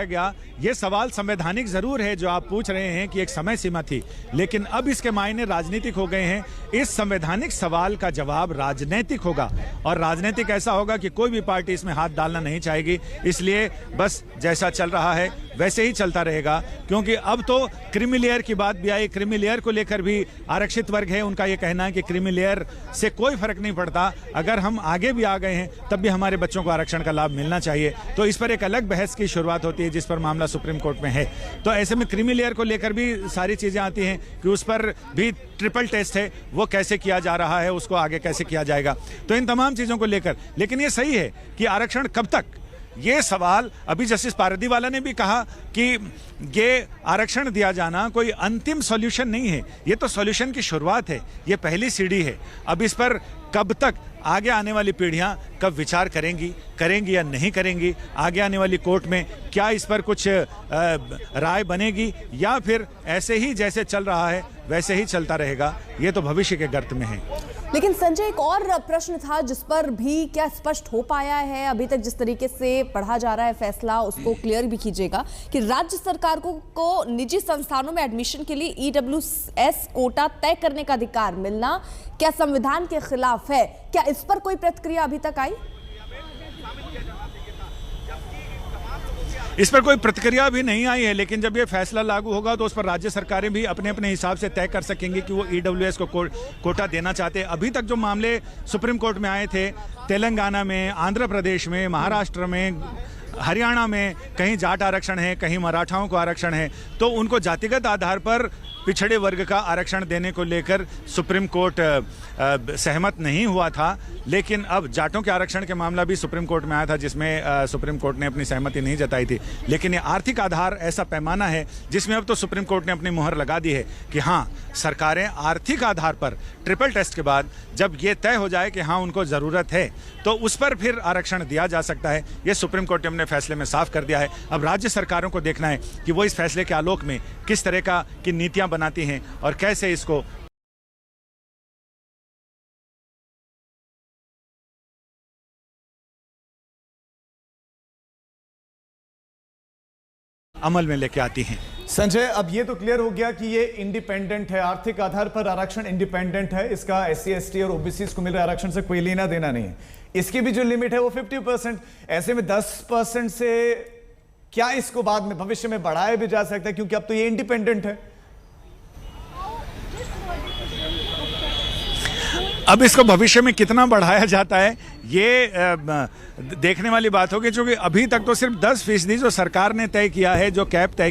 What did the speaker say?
गया। ये सवाल संवैधानिक जरूर है जो आप पूछ रहे हैं कि एक समय सीमा थी, लेकिन अब इसके मायने राजनीतिक हो गए हैं। इस संवैधानिक सवाल का जवाब राजनीतिक होगा, और राजनीतिक ऐसा होगा कि कोई भी पार्टी इसमें हाथ डालना नहीं चाहेगी। इसलिए बस जैसा चल रहा है वैसे ही चलता रहेगा, क्योंकि अब तो क्रीमी लेयर की बात भी आई। क्रीमी लेयर को लेकर भी आरक्षित वर्ग है, उनका यह कहना है कि क्रीमी लेयर से कोई फर्क नहीं पड़ता, अगर हम आगे भी आ गए हैं तब भी हमारे बच्चों को आरक्षण का लाभ मिलना चाहिए। तो इस पर एक अलग बहस की शुरुआत होती है, जिस पर मामला सुप्रीम कोर्ट में है। तो ऐसे में क्रीमी लेयर को लेकर भी सारी चीजें आती हैं कि उस पर भी ट्रिपल टेस्ट है, वो कैसे किया जा रहा है, उसको आगे कैसे किया जाएगा। तो इन तमाम चीजों को लेकर, लेकिन ये सही है कि आरक्षण कब तक, ये सवाल अभी जस्टिस पारदीवाला ने भी कहा कि ये आरक्षण दिया जाना कोई अंतिम सॉल्यूशन नहीं है, ये तो सॉल्यूशन की शुरुआत है, ये पहली सीढ़ी है। अब इस पर कब तक आगे आने वाली पीढ़ियां कब विचार करेंगी या नहीं करेंगी, आगे आने वाली कोर्ट में क्या इस पर कुछ राय बनेगी, या फिर ऐसे ही जैसे चल रहा है वैसे ही चलता रहेगा, ये तो भविष्य के गर्त में है। लेकिन संजय, एक और प्रश्न था जिस पर भी क्या स्पष्ट हो पाया है अभी तक, जिस तरीके से पढ़ा जा रहा है फैसला, उसको क्लियर भी कीजिएगा कि राज्य सरकार को निजी संस्थानों में एडमिशन के लिए ईडब्ल्यूएस कोटा तय करने का अधिकार मिलना क्या संविधान के खिलाफ है? क्या इस पर कोई प्रतिक्रिया अभी तक आई? इस पर कोई प्रतिक्रिया भी नहीं आई है, लेकिन जब ये फैसला लागू होगा तो उस पर राज्य सरकारें भी अपने अपने हिसाब से तय कर सकेंगी कि वो ईडब्ल्यूएस को कोटा देना चाहते हैं। अभी तक जो मामले सुप्रीम कोर्ट में आए थे, तेलंगाना में, आंध्र प्रदेश में, महाराष्ट्र में, हरियाणा में कहीं जाट आरक्षण है, कहीं मराठाओं को आरक्षण है, तो उनको जातिगत आधार पर पिछड़े वर्ग का आरक्षण देने को लेकर सुप्रीम कोर्ट सहमत नहीं हुआ था। लेकिन अब जाटों के आरक्षण के मामला भी सुप्रीम कोर्ट में आया था, जिसमें सुप्रीम कोर्ट ने अपनी सहमति नहीं जताई थी। लेकिन ये आर्थिक आधार ऐसा पैमाना है जिसमें अब तो सुप्रीम कोर्ट ने अपनी मुहर लगा दी है कि हाँ, सरकारें आर्थिक आधार पर ट्रिपल टेस्ट के बाद जब ये तय हो जाए कि हाँ उनको ज़रूरत है, तो उस पर फिर आरक्षण दिया जा सकता है। ये सुप्रीम कोर्ट ने अपने फैसले में साफ कर दिया है। अब राज्य सरकारों को देखना है कि वो इस फैसले के आलोक में किस तरह की नीतियां बनाती हैं और कैसे इसको अमल में लेके आती हैं। संजय, अब ये तो क्लियर हो गया कि ये इंडिपेंडेंट है, आर्थिक आधार पर आरक्षण इंडिपेंडेंट है, इसका एससी एसटी और ओबीसी को मिल रहे आरक्षण से कोई लेना देना नहीं है। इसकी भी जो लिमिट है वो 50%। ऐसे में 10% से क्या इसको बाद में भविष्य में बढ़ाया भी जा सकता है, क्योंकि अब तो ये इंडिपेंडेंट है। अब इसको भविष्य में कितना बढ़ाया जाता है ये देखने वाली बात होगी, क्योंकि अभी तक तो सिर्फ 10% जो सरकार ने तय किया है, जो कैप तय